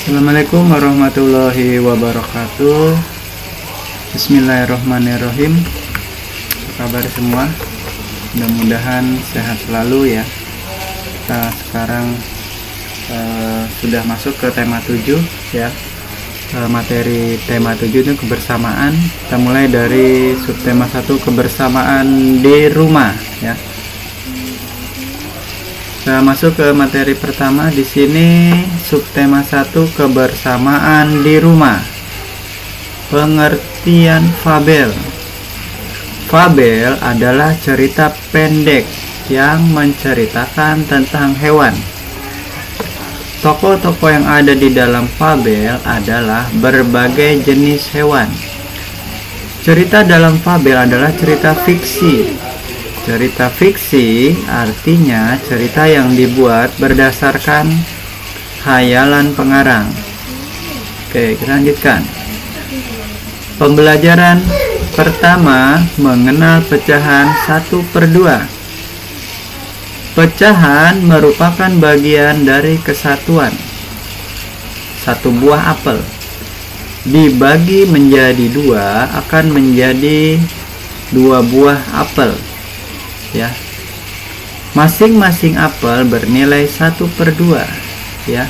Assalamualaikum warahmatullahi wabarakatuh. Bismillahirrahmanirrahim. Apa kabar semua? Mudah-mudahan sehat selalu ya. Kita sekarang sudah masuk ke tema 7 ya. Materi tema 7 itu kebersamaan. Kita mulai dari subtema 1, kebersamaan di rumah ya. Kita masuk ke materi pertama. Di sini subtema 1, kebersamaan di rumah. Pengertian fabel. Fabel adalah cerita pendek yang menceritakan tentang hewan. Tokoh-tokoh yang ada di dalam fabel adalah berbagai jenis hewan. Cerita dalam fabel adalah cerita fiksi. Cerita fiksi artinya cerita yang dibuat berdasarkan khayalan pengarang. Oke, kita lanjutkan. Pembelajaran pertama, mengenal pecahan 1/2. Pecahan merupakan bagian dari kesatuan. Satu buah apel dibagi menjadi 2 akan menjadi 2 buah apel. Ya, masing-masing apel bernilai 1/2 ya.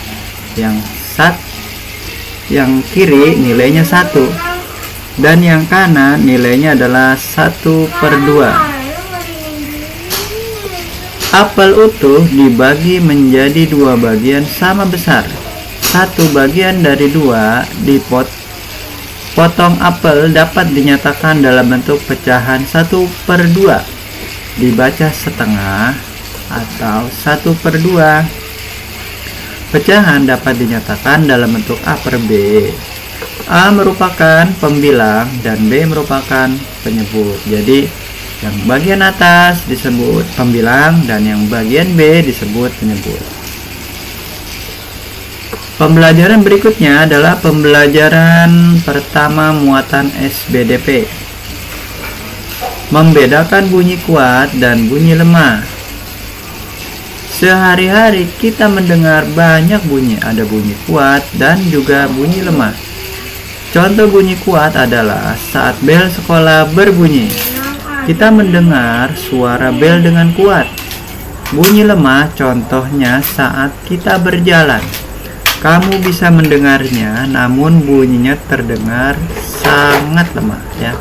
Yang kiri nilainya 1 dan yang kanan nilainya adalah 1/2. Apel utuh dibagi menjadi 2 bagian sama besar. Satu bagian dari 2 potong apel dapat dinyatakan dalam bentuk pecahan 1/2. Dibaca setengah atau 1/2. Pecahan dapat dinyatakan dalam bentuk A per B. A merupakan pembilang dan B merupakan penyebut. Jadi yang bagian atas disebut pembilang dan yang bagian B disebut penyebut. Pembelajaran berikutnya adalah pembelajaran pertama muatan SBDP. Membedakan bunyi kuat dan bunyi lemah. Sehari-hari kita mendengar banyak bunyi, ada bunyi kuat dan juga bunyi lemah. Contoh bunyi kuat adalah saat bel sekolah berbunyi. Kita mendengar suara bel dengan kuat. Bunyi lemah contohnya saat kita berjalan. Kamu bisa mendengarnya namun bunyinya terdengar sangat lemah ya.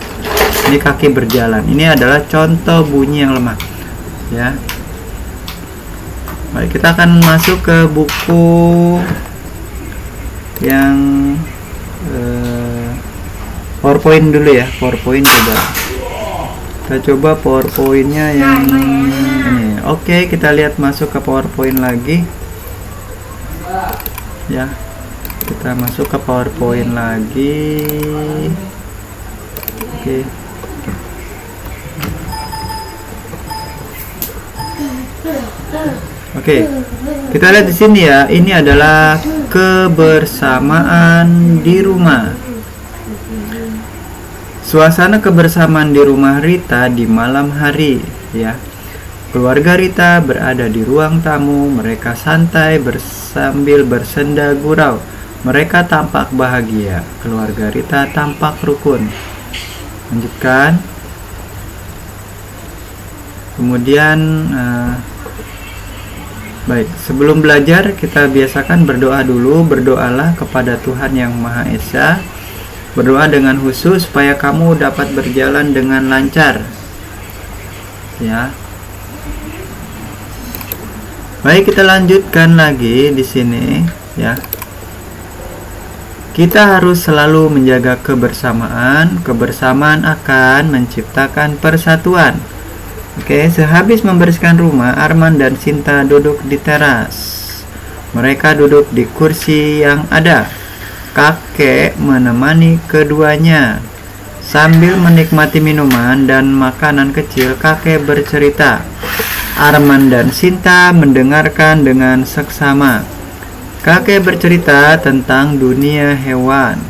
Ini kaki berjalan. Ini adalah contoh bunyi yang lemah ya. Baik, kita akan masuk ke buku yang PowerPoint dulu ya. PowerPoint coba. Kita coba PowerPointnya yang ini. Oke, kita lihat masuk ke PowerPoint lagi ya. Kita masuk ke PowerPoint lagi. Oke. Oke, kita lihat di sini ya. Ini adalah kebersamaan di rumah. Suasana kebersamaan di rumah Rita di malam hari ya. Keluarga Rita berada di ruang tamu. Mereka santai sambil bersenda gurau. Mereka tampak bahagia. Keluarga Rita tampak rukun. Lanjutkan. Kemudian baik, sebelum belajar kita biasakan berdoa dulu. Berdoalah kepada Tuhan Yang Maha Esa. Berdoa dengan khusus supaya kamu dapat berjalan dengan lancar. Ya. Baik, kita lanjutkan lagi di sini ya. Kita harus selalu menjaga kebersamaan. Kebersamaan akan menciptakan persatuan. Oke, sehabis membersihkan rumah, Arman dan Sinta duduk di teras. Mereka duduk di kursi yang ada. Kakek menemani keduanya. Sambil menikmati minuman dan makanan kecil, kakek bercerita. Arman dan Sinta mendengarkan dengan seksama. Kakek bercerita tentang dunia hewan.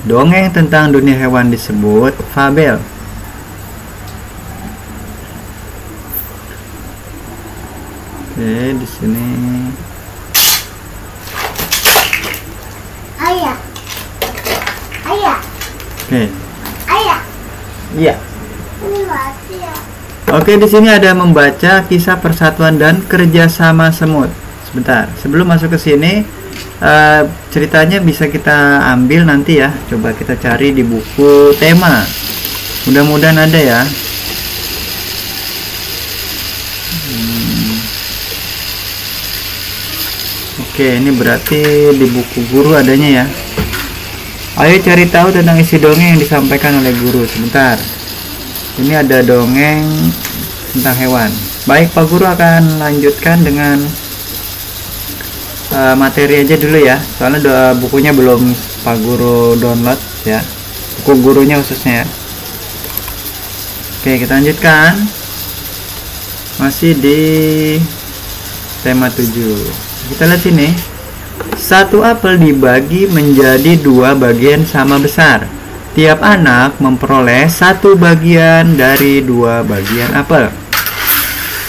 Dongeng tentang dunia hewan disebut fabel. Oke, di sini Oke. Ayah. Iya. Ini mati ya. Oke, di sini ada membaca kisah persatuan dan kerjasama semut. Sebentar, sebelum masuk ke sini, ceritanya bisa kita ambil nanti ya. Coba kita cari di buku tema. Mudah-mudahan ada ya. Oke, ini berarti di buku guru adanya ya. Ayo cari tahu tentang isi dongeng yang disampaikan oleh guru. Sebentar. Ini ada dongeng tentang hewan. Baik, Pak Guru akan lanjutkan dengan materi aja dulu ya. Soalnya bukunya belum Pak Guru download ya. Buku gurunya khususnya ya. Oke, kita lanjutkan. Masih di tema 7. Kita lihat sini. Satu apel dibagi menjadi 2 bagian sama besar. Tiap anak memperoleh 1 bagian dari 2 bagian apel.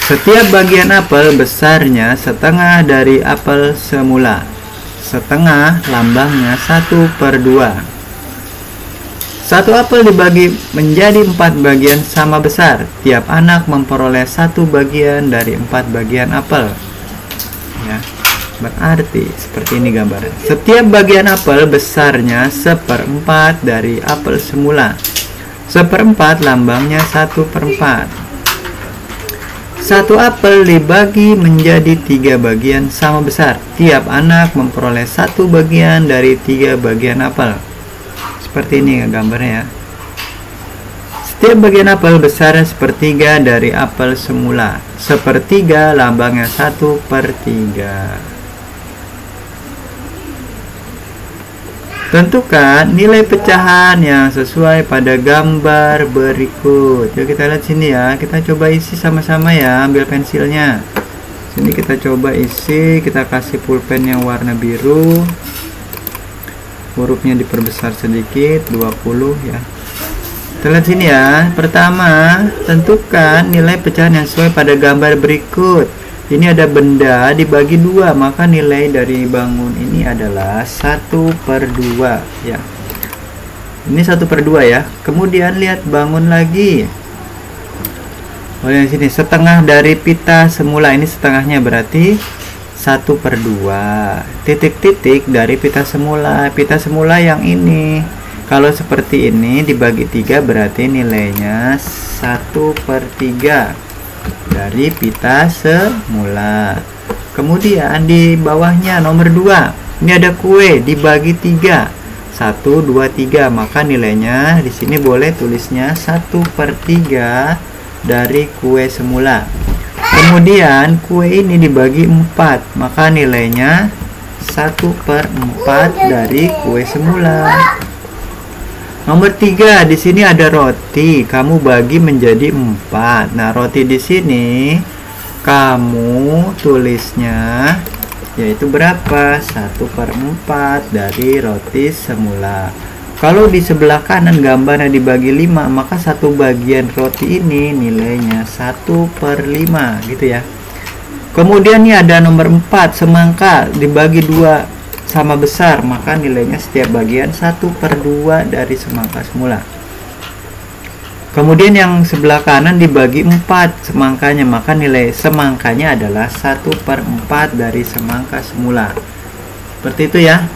Setiap bagian apel besarnya setengah dari apel semula. Setengah lambangnya 1/2. Satu apel dibagi menjadi 4 bagian sama besar. Tiap anak memperoleh 1 bagian dari 4 bagian apel. Ya. Berarti seperti ini gambarnya. Setiap bagian apel besarnya 1/4 dari apel semula. 1/4 lambangnya 1/4. Satu apel dibagi menjadi 3 bagian sama besar. Tiap anak memperoleh 1 bagian dari 3 bagian apel. Seperti ini gambarnya ya. Setiap bagian apel besarnya 1/3 dari apel semula. 1/3 lambangnya 1/3. Tentukan nilai pecahan yang sesuai pada gambar berikut. Yuk kita lihat sini ya. Kita coba isi sama-sama ya. Ambil pensilnya. Sini kita coba isi. Kita kasih pulpen yang warna biru. Hurufnya diperbesar sedikit. 20 ya. Kita lihat sini ya. Pertama, tentukan nilai pecahan yang sesuai pada gambar berikut. Ini ada benda dibagi 2, maka nilai dari bangun ini adalah 1/2 ya. Ini 1/2 ya. Kemudian lihat bangun lagi. Oh, yang sini setengah dari pita semula. Ini setengahnya berarti 1/2. Titik-titik dari pita semula. Pita semula yang ini. Kalau seperti ini dibagi 3 berarti nilainya 1/3 dari pita semula. Kemudian di bawahnya nomor 2. Ini ada kue dibagi 3. 1, 2, 3. Maka nilainya di sini boleh tulisnya 1/3 dari kue semula. Kemudian kue ini dibagi 4. Maka nilainya 1/4 dari kue semula. Nomor 3, di sini ada roti. Kamu bagi menjadi 4. Nah, roti di sini kamu tulisnya yaitu berapa? 1/4 dari roti semula. Kalau di sebelah kanan gambarnya dibagi 5, maka 1 bagian roti ini nilainya 1/5 gitu ya. Kemudian ini ada nomor 4, semangka dibagi 2 sama besar, maka nilainya setiap bagian 1/2 dari semangka semula. Kemudian yang sebelah kanan dibagi 4 semangkanya, maka nilai semangkanya adalah 1/4 dari semangka semula. Seperti itu ya.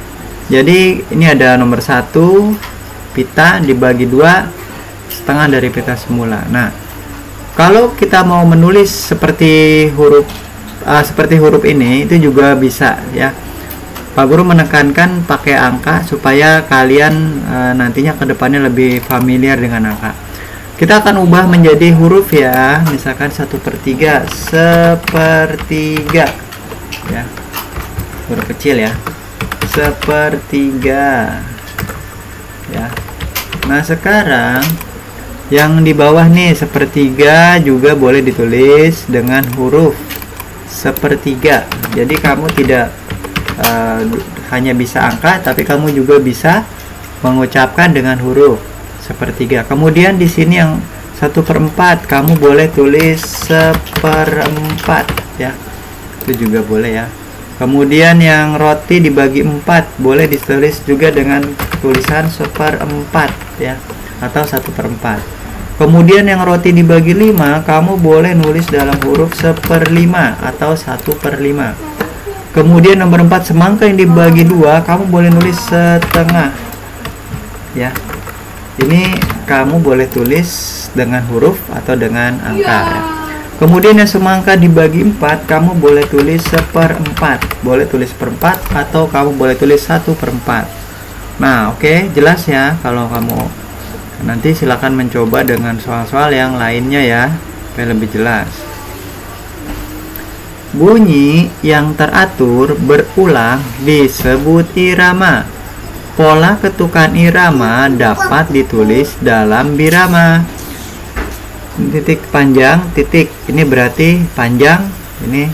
Jadi ini ada nomor 1, pita dibagi 2, setengah dari pita semula. Nah, kalau kita mau menulis seperti huruf ini, itu juga bisa ya. Pak Guru menekankan pakai angka supaya kalian nantinya kedepannya lebih familiar dengan angka. Kita akan ubah menjadi huruf ya. Misalkan 1/3, 1/3 ya. Huruf kecil ya. 1/3 ya. Nah, sekarang yang di bawah nih 1/3 juga boleh ditulis dengan huruf 1/3. Jadi kamu tidak hanya bisa angka, tapi kamu juga bisa mengucapkan dengan huruf 1/3. Kemudian di sini yang 1/4 kamu boleh tulis 1/4 ya. Itu juga boleh ya. Kemudian yang roti dibagi 4 boleh ditulis juga dengan tulisan 1/4 ya, atau 1/4. Kemudian yang roti dibagi 5 kamu boleh nulis dalam huruf 1/5 atau 1/5. Kemudian nomor 4, semangka yang dibagi 2 kamu boleh nulis setengah ya. Ini kamu boleh tulis dengan huruf atau dengan angka ya. Kemudian yang semangka dibagi 4 kamu boleh tulis 1/4, boleh tulis 1/4 atau kamu boleh tulis 1/4. Nah, oke, jelas ya. Kalau kamu nanti silakan mencoba dengan soal-soal yang lainnya ya, supaya lebih jelas. Bunyi yang teratur berulang disebut irama. Pola ketukan irama dapat ditulis dalam birama. Titik panjang, titik. Ini berarti panjang, ini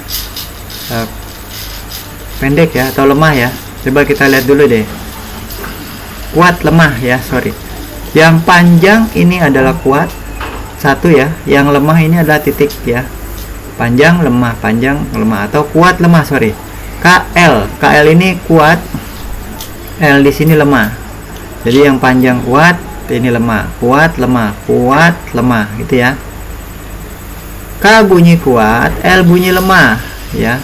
pendek ya, atau lemah ya. Coba kita lihat dulu deh. Kuat, lemah ya, sorry. Yang panjang ini adalah kuat, 1 ya. Yang lemah ini adalah titik ya. Panjang, lemah, panjang, lemah, atau kuat, lemah, sorry. KL, KL ini kuat, L di sini lemah. Jadi yang panjang kuat, ini lemah, kuat, lemah, kuat, lemah, gitu ya. K bunyi kuat, L bunyi lemah ya.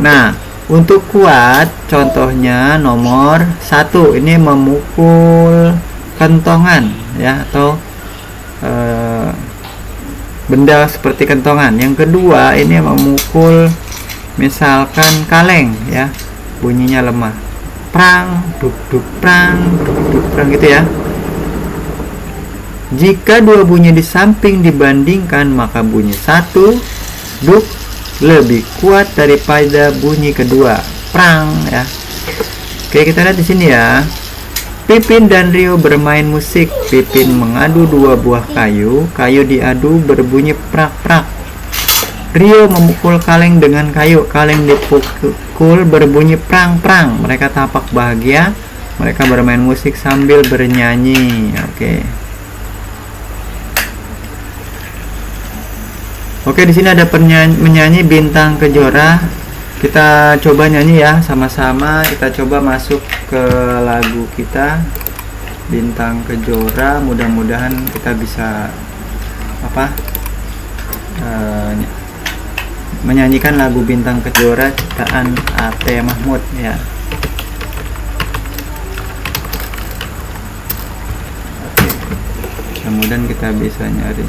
Nah, untuk kuat contohnya nomor 1 ini memukul kentongan ya, atau benda seperti kentongan. Yang kedua ini memukul misalkan kaleng ya, bunyinya lemah. Prang, duk duk prang, duk duk prang, gitu ya. Jika dua bunyi di samping dibandingkan, maka bunyi 1 duk lebih kuat daripada bunyi kedua, prang ya. Oke, kita lihat di sini ya. Pipin dan Rio bermain musik. Pipin mengadu 2 buah kayu. Kayu diadu berbunyi prak-prak. Rio memukul kaleng dengan kayu. Kaleng dipukul berbunyi prang-prang. Mereka tampak bahagia. Mereka bermain musik sambil bernyanyi. Oke, di sini ada menyanyi Bintang Kejora. Kita coba nyanyi ya sama-sama. Kita coba masuk ke lagu kita Bintang Kejora. Mudah-mudahan kita bisa menyanyikan lagu Bintang Kejora ciptaan A.T. Mahmud ya. Kemudian kita bisa nyari.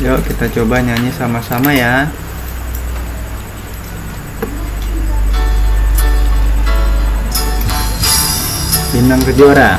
Yuk kita coba nyanyi sama-sama ya. Bintang Kejora.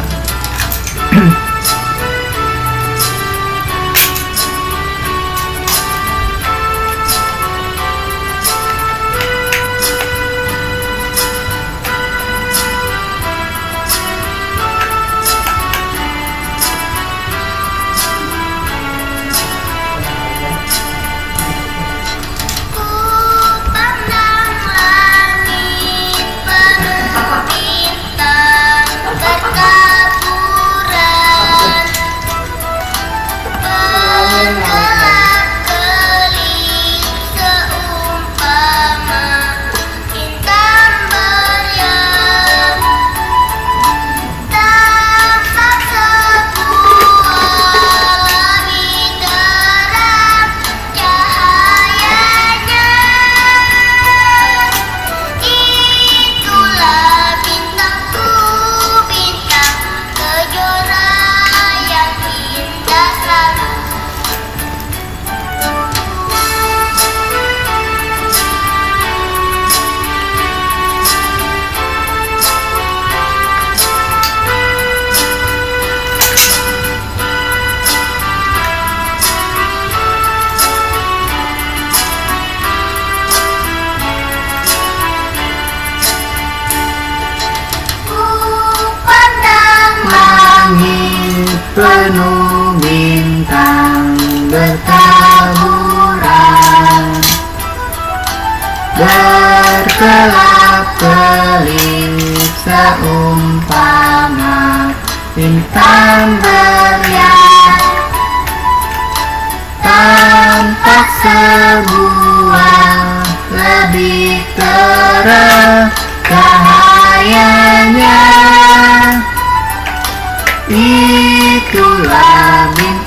penuh bintang bertaburan, berkelap-kelip seumpama bintang beriak, tampak sebuah lebih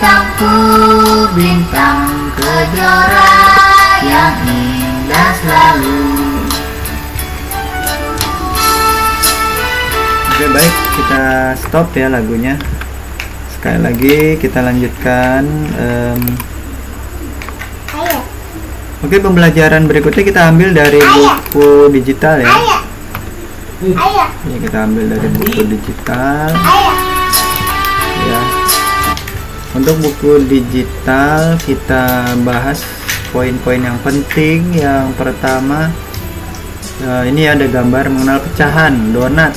bintangku, bintang kejora yang indah selalu. Oke, baik, kita stop ya lagunya. Sekali lagi kita lanjutkan. Oke, pembelajaran berikutnya kita ambil dari buku digital ya. Ini kita ambil dari buku digital. Ya. Untuk buku digital kita bahas poin-poin yang penting. Yang pertama, ini ada gambar mengenal pecahan donat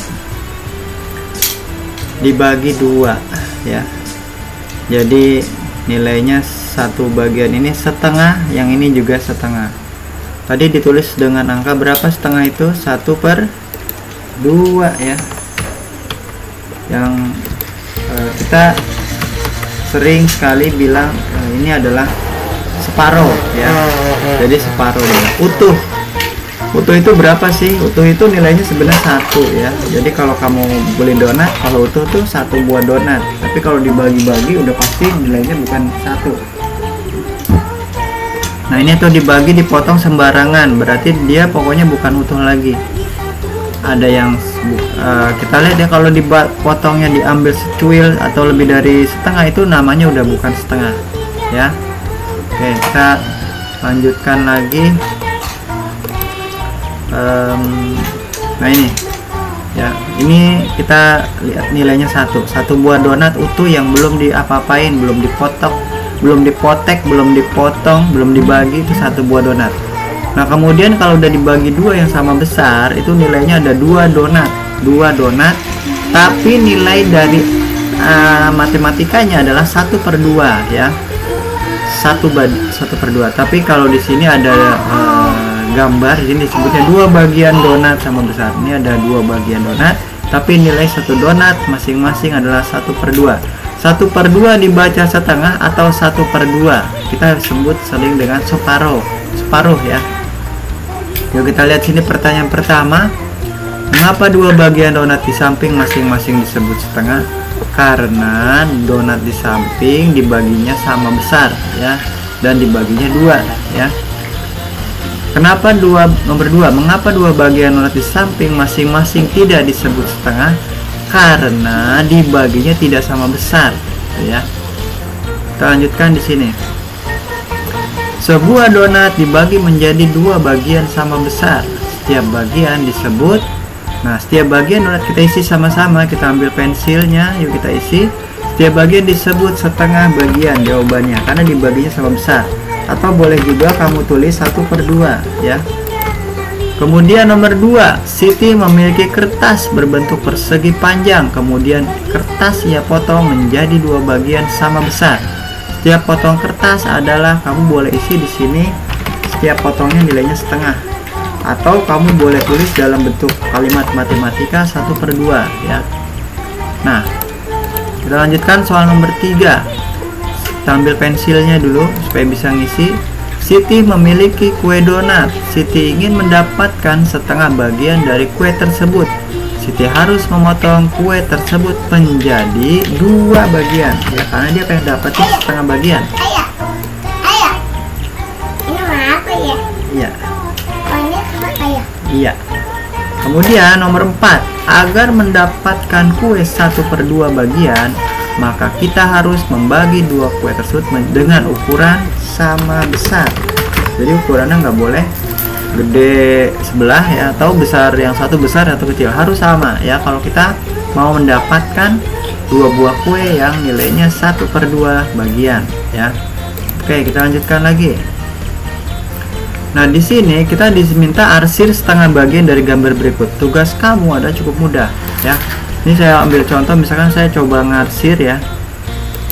dibagi dua ya. Jadi nilainya satu bagian ini setengah, yang ini juga setengah. Tadi ditulis dengan angka berapa setengah itu? 1/2 ya. Yang kita sering sekali bilang ini adalah separuh ya. Jadi separuh ya. Utuh itu berapa sih? Utuh itu nilainya sebenarnya 1 ya. Jadi kalau kamu beli donat, kalau utuh tuh 1 buah donat. Tapi kalau dibagi-bagi udah pasti nilainya bukan 1. Nah, ini tuh dibagi dipotong sembarangan, berarti dia pokoknya bukan utuh lagi. Ada yang kita lihat ya, kalau dipotongnya diambil secuil atau lebih dari setengah, itu namanya udah bukan setengah ya. Oke, kita lanjutkan lagi. Nah ini ya, ini kita lihat nilainya 1 buah donat utuh yang belum diapa-apain, belum dipotong, belum dipotek, belum dipotong, belum dibagi, itu 1 buah donat. Nah, kemudian kalau udah dibagi dua yang sama besar, itu nilainya ada 2 donat, tapi nilai dari matematikanya adalah 1/2 ya. 1/2. Tapi kalau di sini ada gambar, ini disebutnya 2 bagian donat sama besar. Ini ada 2 bagian donat, tapi nilai 1 donat masing-masing adalah 1/2. 1/2 dibaca setengah atau 1/2 kita sebut sering dengan separuh ya. Yuk kita lihat sini pertanyaan pertama. Mengapa 2 bagian donat di samping masing-masing disebut setengah? Karena donat di samping dibaginya sama besar ya, dan dibaginya 2 ya. Kenapa nomor 2? Mengapa 2 bagian donat di samping masing-masing tidak disebut setengah? Karena dibaginya tidak sama besar ya. Kita lanjutkan di sini. Sebuah donat dibagi menjadi 2 bagian sama besar. Setiap bagian disebut, nah setiap bagian donat kita isi sama-sama. Kita ambil pensilnya, yuk kita isi. Setiap bagian disebut setengah bagian jawabannya, karena dibaginya sama besar. Atau boleh juga kamu tulis 1/2 ya. Kemudian nomor 2, Siti memiliki kertas berbentuk persegi panjang. Kemudian kertas ia potong menjadi 2 bagian sama besar. Setiap potong kertas adalah, kamu boleh isi di sini setiap potongnya nilainya setengah. Atau kamu boleh tulis dalam bentuk kalimat matematika 1/2 ya. Nah, kita lanjutkan soal nomor 3. Kita ambil pensilnya dulu supaya bisa ngisi. Siti memiliki kue donat. Siti ingin mendapatkan setengah bagian dari kue tersebut. Siti harus memotong kue tersebut menjadi 2 bagian ya, karena dia pengen dapetin setengah bagian. Ayah, ini apa ya? Iya. Ini apa ya? Iya. Kemudian nomor 4, agar mendapatkan kue 1/2 bagian, maka kita harus membagi 2 kue tersebut dengan ukuran sama besar. Jadi ukurannya nggak boleh gede sebelah ya, atau besar yang satu besar atau kecil, harus sama ya kalau kita mau mendapatkan 2 buah kue yang nilainya 1/2 bagian ya. Oke, kita lanjutkan lagi. Nah, di sini kita diminta arsir setengah bagian dari gambar berikut. Tugas kamu ada cukup mudah ya. Ini saya ambil contoh, misalkan saya coba ngarsir ya.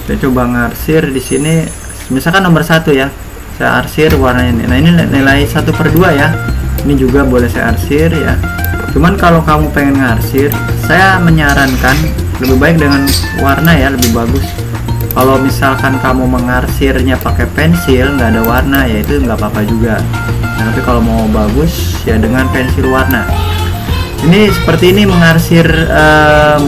Saya coba ngarsir di sini, misalkan nomor 1 ya. Saya arsir warnanya ini. Nah, ini nilai 1/2 ya. Ini juga boleh saya arsir ya. Cuman kalau kamu pengen ngarsir, saya menyarankan lebih baik dengan warna ya, lebih bagus. Kalau misalkan kamu mengarsirnya pakai pensil nggak ada warna, ya itu nggak apa-apa juga. Nah, tapi kalau mau bagus ya dengan pensil warna. Ini seperti ini mengarsir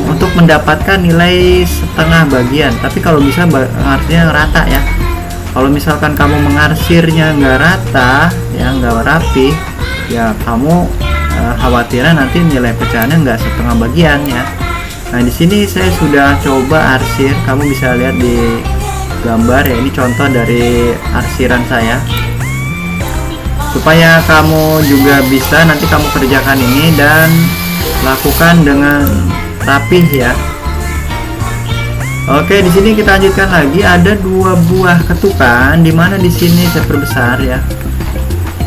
untuk mendapatkan nilai setengah bagian. Tapi kalau bisa mengarsirnya rata ya. Kalau misalkan kamu mengarsirnya nggak rata, ya nggak rapi, ya kamu khawatirnya nanti nilai pecahannya nggak setengah bagian ya. Nah di sini saya sudah coba arsir. Kamu bisa lihat di gambar ya. Ini contoh dari arsiran saya. Supaya kamu juga bisa nanti kamu kerjakan ini dan lakukan dengan rapih ya. Oke, di sini kita lanjutkan lagi. Ada 2 buah ketukan, dimana di sini saya perbesar ya.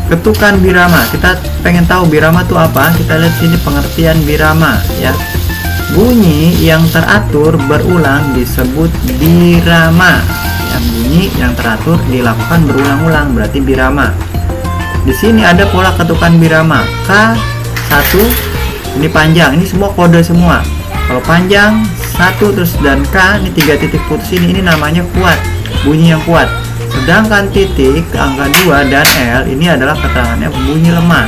Ketukan birama. Kita pengen tahu birama itu apa? Kita lihat sini pengertian birama ya. Bunyi yang teratur berulang disebut birama. Ya, bunyi yang teratur dilakukan berulang-ulang berarti birama. Di sini ada pola ketukan birama K1, ini panjang, ini semua kode semua. Kalau panjang 1 terus dan K, ini 3 titik putus ini namanya kuat, bunyi yang kuat. Sedangkan titik angka 2 dan L ini adalah keterangannya bunyi lemah.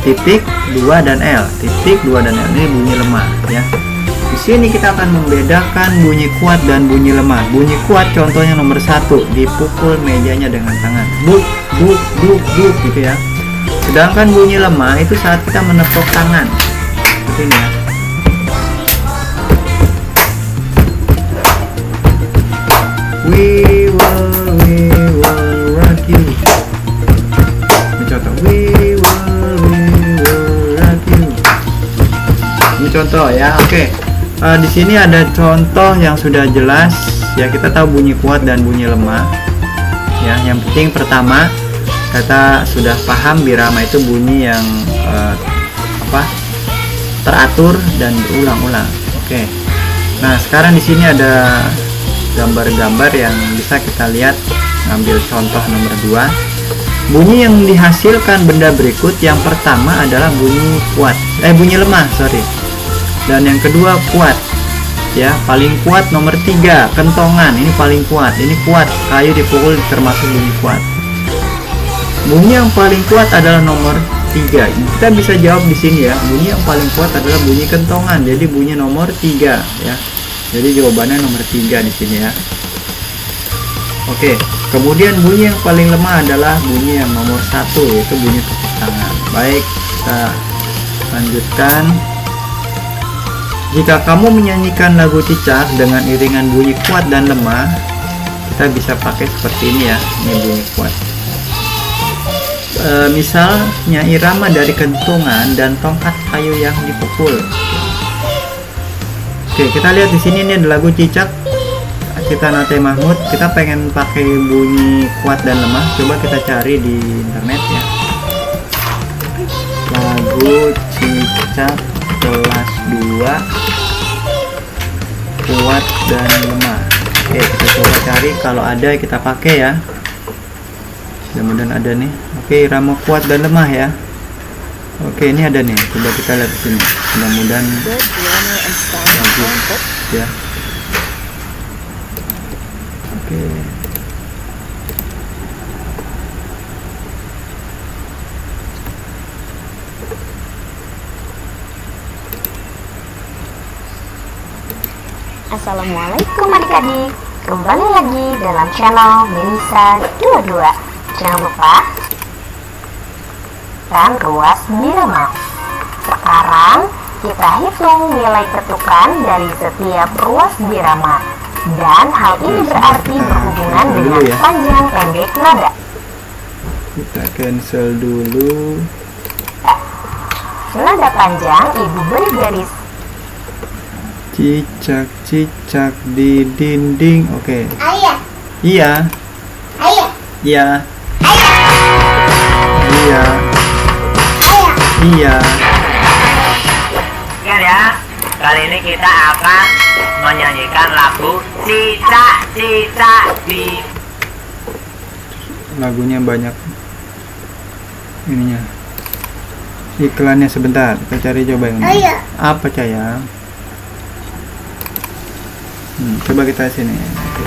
Titik 2 dan L, titik 2 dan L ini bunyi lemah ya. Di sini kita akan membedakan bunyi kuat dan bunyi lemah. Bunyi kuat contohnya nomor 1, dipukul mejanya dengan tangan, buk buk buk buk gitu ya. Sedangkan bunyi lemah itu saat kita menepuk tangan seperti ini ya. We will rock you. Ini contoh. We will rock you. Ini contoh ya. Oke. Di sini ada contoh yang sudah jelas ya. Kita tahu bunyi kuat dan bunyi lemah ya. Yang penting pertama kita sudah paham birama itu bunyi yang teratur dan berulang-ulang. Oke. Nah sekarang di sini ada gambar-gambar yang bisa kita lihat. Ngambil contoh nomor 2. Bunyi yang dihasilkan benda berikut, yang pertama adalah bunyi kuat, bunyi lemah sorry. Dan yang kedua kuat ya. Paling kuat nomor 3, kentongan, ini paling kuat, ini kuat, kayu dipukul termasuk bunyi kuat. Bunyi yang paling kuat adalah nomor 3. Kita bisa jawab di sini ya. Bunyi yang paling kuat adalah bunyi kentongan, jadi bunyi nomor 3 ya. Jadi jawabannya nomor 3 di sini ya. Oke, kemudian bunyi yang paling lemah adalah bunyi yang nomor 1, yaitu bunyi tepuk tangan. Baik, kita lanjutkan. Jika kamu menyanyikan lagu Cicak dengan iringan bunyi kuat dan lemah, kita bisa pakai seperti ini ya. Ini bunyi kuat. Misalnya irama dari kentungan dan tongkat kayu yang dipukul. Oke, kita lihat di sini ini ada lagu Cicak. Kita Nate Mahmud. Kita pengen pakai bunyi kuat dan lemah. Coba kita cari di internet ya. Lagu Cicak kelas 2 kuat dan lemah. Oke, kita coba cari, kalau ada kita pakai ya. Mudah-mudahan ada nih. Oke, irama kuat dan lemah ya. Oke, ini ada nih. Coba kita lihat di sini. Mudah-mudahan bagus ya. Oke. Assalamualaikum adik-adik, kembali lagi dalam channel Melisa 22. Jangan lupa dan ruas birama. Sekarang kita hitung nilai ketukan dari setiap ruas birama, dan hal ini berarti berhubungan dengan panjang pendek nada. Kita cancel dulu. Nada panjang ibu beri garis. Cicak cicak di dinding. Oke. Ayah. Iya. Ayah. Iya. Ayah. Iya. Ayah. Iya. Ya, kali ini kita akan menyanyikan lagu Cicak Cicak di. Lagunya banyak ininya. Iklannya sebentar. Kita cari coba yang ini. Ayah. Apa sayang? Coba kita sini. Oke.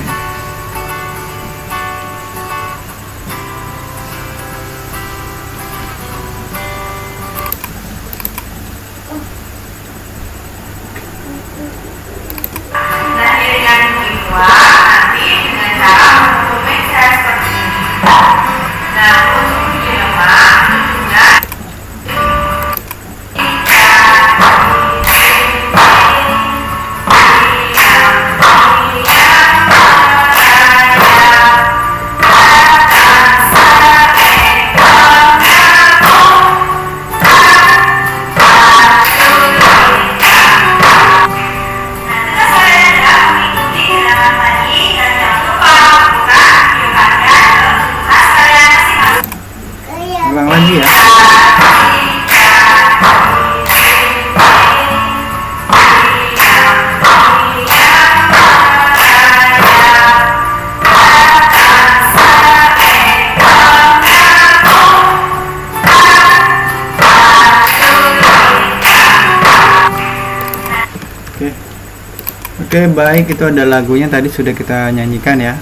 Oke, baik, itu ada lagunya tadi sudah kita nyanyikan ya.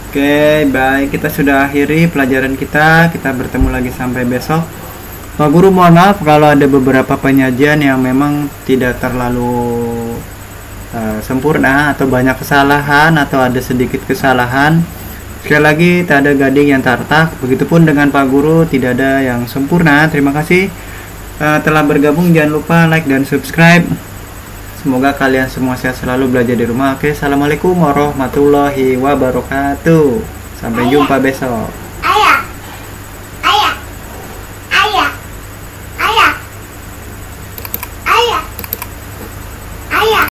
Oke, baik, kita sudah akhiri pelajaran kita. Kita bertemu lagi sampai besok. Pak Guru mohon maaf kalau ada beberapa penyajian yang memang tidak terlalu sempurna atau banyak kesalahan atau ada sedikit kesalahan. Sekali lagi, tak ada gading yang tartak. Begitupun dengan Pak Guru, tidak ada yang sempurna. Terima kasih telah bergabung. Jangan lupa like dan subscribe. Semoga kalian semua sehat selalu, belajar di rumah. Oke, assalamualaikum warahmatullahi wabarakatuh. Sampai jumpa besok.